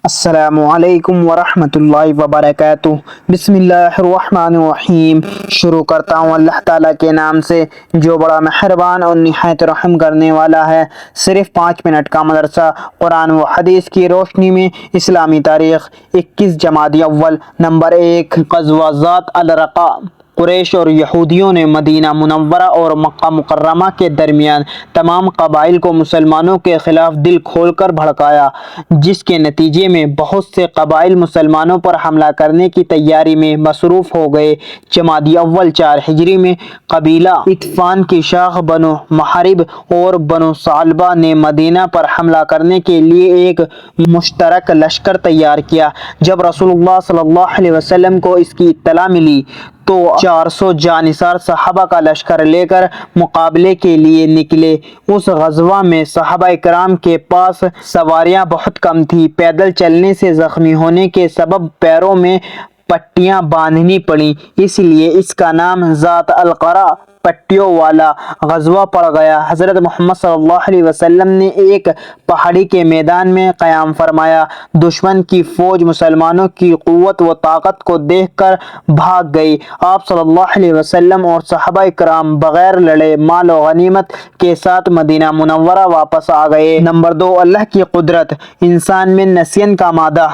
السلام علیکم ورحمۃ اللہ وبرکاتہ۔ بسم اللہ الرحمن الرحیم۔ شروع کرتا ہوں اللہ تعالیٰ کے نام سے جو بڑا مہربان اور نہایت رحم کرنے والا ہے۔ صرف 5 منٹ کا مدرسہ قرآن و حدیث کی روشنی میں اسلامی تاریخ۔ 21 جمادی اول۔ نمبر 1، غزوہ ذات الرقاء۔ قریش اور یہودیوں نے مدینہ منورہ اور مکہ مکرمہ کے درمیان تمام قبائل کو مسلمانوں کے خلاف دل کھول کر بھڑکایا، جس کے نتیجے میں بہت سے قبائل مسلمانوں پر حملہ کرنے کی تیاری میں مصروف ہو گئے۔ جمادی اول 4 ہجری میں قبیلہ غطفان کی شاخ بنو محارب اور بنو ثعلبہ نے مدینہ پر حملہ کرنے کے لیے ایک مشترک لشکر تیار کیا۔ جب رسول اللہ صلی اللہ علیہ وسلم کو اس کی اطلاع ملی تو 400 جانثار صحابہ کا لشکر لے کر مقابلے کے لیے نکلے۔ اس غزوہ میں صحابہ کرام کے پاس سواریاں بہت کم تھیں۔ پیدل چلنے سے زخمی ہونے کے سبب پیروں میں پٹیاں باندھنی پڑیں، اس لیے اس کا نام ذات القرع، پٹیوں والا غزوہ پڑ گیا۔ حضرت محمد صلی اللہ علیہ وسلم نے ایک پہاڑی کے میدان میں قیام فرمایا۔ دشمن کی فوج مسلمانوں کی قوت و طاقت کو دیکھ کر بھاگ گئی۔ آپ صلی اللہ علیہ وسلم اور صحابہ کرام بغیر لڑے مال و غنیمت کے ساتھ مدینہ منورہ واپس آ گئے۔ نمبر 2، اللہ کی قدرت۔ انسان میں نسیان کا مادہ۔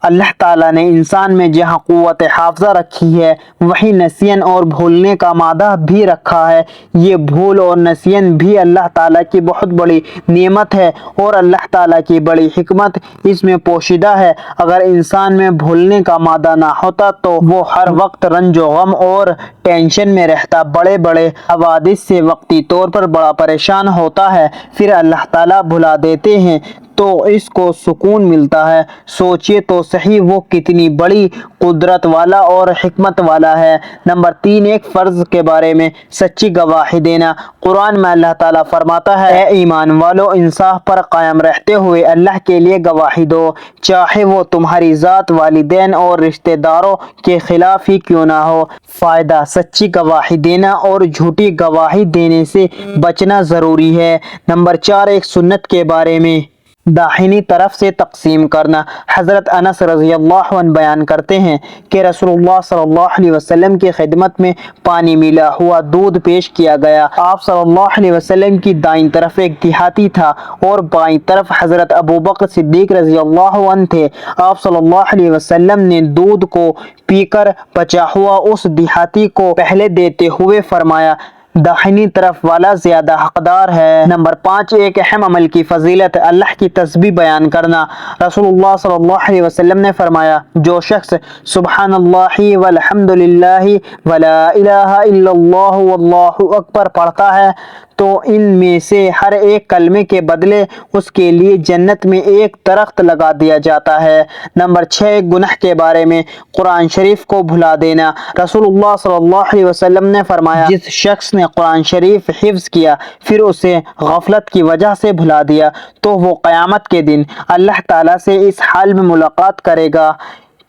اللہ تعالیٰ نے انسان میں جہاں قوت حافظہ رکھی ہے وہیں نسیان اور بھولنے کا مادہ بھی رکھا ہے۔ یہ بھول اور نسیان بھی اللہ تعالیٰ کی بہت بڑی نعمت ہے اور اللہ تعالیٰ کی بڑی حکمت اس میں پوشیدہ ہے۔ اگر انسان میں بھولنے کا مادہ نہ ہوتا تو وہ ہر وقت رنج و غم اور ٹینشن میں رہتا، بڑے بڑے حوادث سے وقتی طور پر بڑا پریشان ہوتا ہے، پھر اللہ تعالیٰ بھلا دیتے ہیں تو اس کو سکون ملتا ہے۔ سوچئے تو صحیح وہ کتنی بڑی قدرت والا اور حکمت والا ہے۔ نمبر 3، ایک فرض کے بارے میں سچی گواہی دینا۔ قرآن میں اللہ تعالیٰ فرماتا ہے، اے ایمان والو، انصاف پر قائم رہتے ہوئے اللہ کے لیے گواہی دو، چاہے وہ تمہاری ذات، والدین اور رشتہ داروں کے خلاف ہی کیوں نہ ہو۔ فائدہ: سچی گواہی دینا اور جھوٹی گواہی دینے سے بچنا ضروری ہے۔ نمبر 4، ایک سنت کے بارے میں داہنی طرف سے تقسیم کرنا۔ حضرت انس رضی اللہ عنہ بیان کرتے ہیں کہ رسول اللہ صلی اللہ علیہ وسلم کی خدمت میں پانی ملا ہوا دودھ پیش کیا گیا۔ آپ صلی اللہ علیہ وسلم کی دائیں طرف ایک دیہاتی تھا اور بائیں طرف حضرت ابوبکر صدیق رضی اللہ عنہ تھے۔ آپ صلی اللہ علیہ وسلم نے دودھ کو پی کر بچا ہوا اس دیہاتی کو پہلے دیتے ہوئے فرمایا، داہنی طرف والا زیادہ حقدار ہے۔ نمبر 5، ایک اہم عمل کی فضیلت، اللہ کی تسبیح بیان کرنا۔ رسول اللہ صلی اللہ علیہ وسلم نے فرمایا، جو شخص سبحان اللہ والحمد للہ ولا الہ الا اللہ واللہ اکبر پڑھتا ہے تو ان میں سے ہر ایک کلمے کے بدلے اس کے لیے جنت میں ایک درخت لگا دیا جاتا ہے۔ نمبر 6، گناہ کے بارے میں قرآن شریف کو بھلا دینا۔ رسول اللہ صلی اللہ علیہ وسلم نے فرمایا، جس شخص نے قرآن شریف حفظ کیا پھر اسے غفلت کی وجہ سے بھلا دیا تو وہ قیامت کے دن اللہ تعالیٰ سے اس حال میں ملاقات کرے گا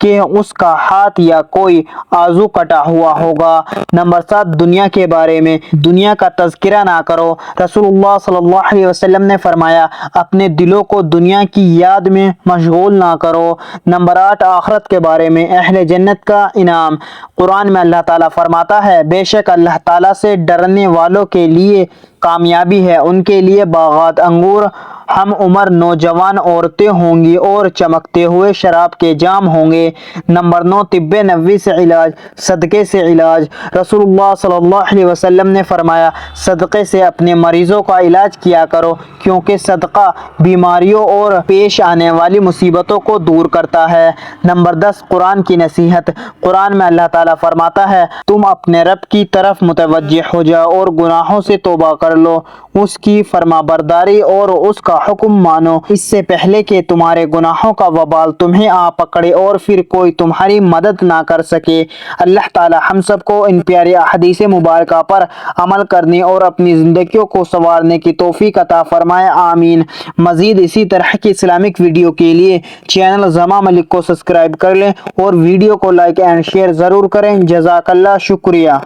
کہ اس کا ہاتھ یا کوئی عضو کٹا ہوا ہوگا۔ نمبر 7، دنیا کے بارے میں دنیا کا تذکرہ نہ کرو۔ رسول اللہ صلی اللہ علیہ وسلم نے فرمایا، اپنے دلوں کو دنیا کی یاد میں مشغول نہ کرو۔ نمبر 8، آخرت کے بارے میں اہل جنت کا انعام۔ قرآن میں اللہ تعالیٰ فرماتا ہے، بے شک اللہ تعالیٰ سے ڈرنے والوں کے لیے کامیابی ہے، ان کے لیے باغات انگور، ہم عمر نوجوان عورتیں ہوں گی اور چمکتے ہوئے شراب کے جام ہوں گے۔ نمبر 9، طب نبوی سے علاج، صدقے سے علاج۔ رسول اللہ صلی اللہ علیہ وسلم نے فرمایا، صدقے سے اپنے مریضوں کا علاج کیا کرو کیونکہ صدقہ بیماریوں اور پیش آنے والی مصیبتوں کو دور کرتا ہے۔ نمبر 10، قرآن کی نصیحت۔ قرآن میں اللہ تعالیٰ فرماتا ہے، تم اپنے رب کی طرف متوجہ ہو جاؤ اور گناہوں سے توبہ کر لو، اس کی فرما برداری اور اس کا حکم مانو، اس سے پہلے کہ تمہارے گناہوں کا وبال تمہیں آ پکڑے اور پھر کوئی تمہاری مدد نہ کر سکے۔ اللہ تعالی ہم سب کو ان پیاری احادیث مبارکہ پر عمل کرنے اور اپنی زندگیوں کو سنوارنے کی توفیق عطا فرمائے، آمین۔ مزید اسی طرح کی اسلامک ویڈیو کے لیے چینل زما ملک کو سبسکرائب کر لیں اور ویڈیو کو لائک اینڈ شیئر ضرور کریں۔ جزاک اللہ، شکریہ۔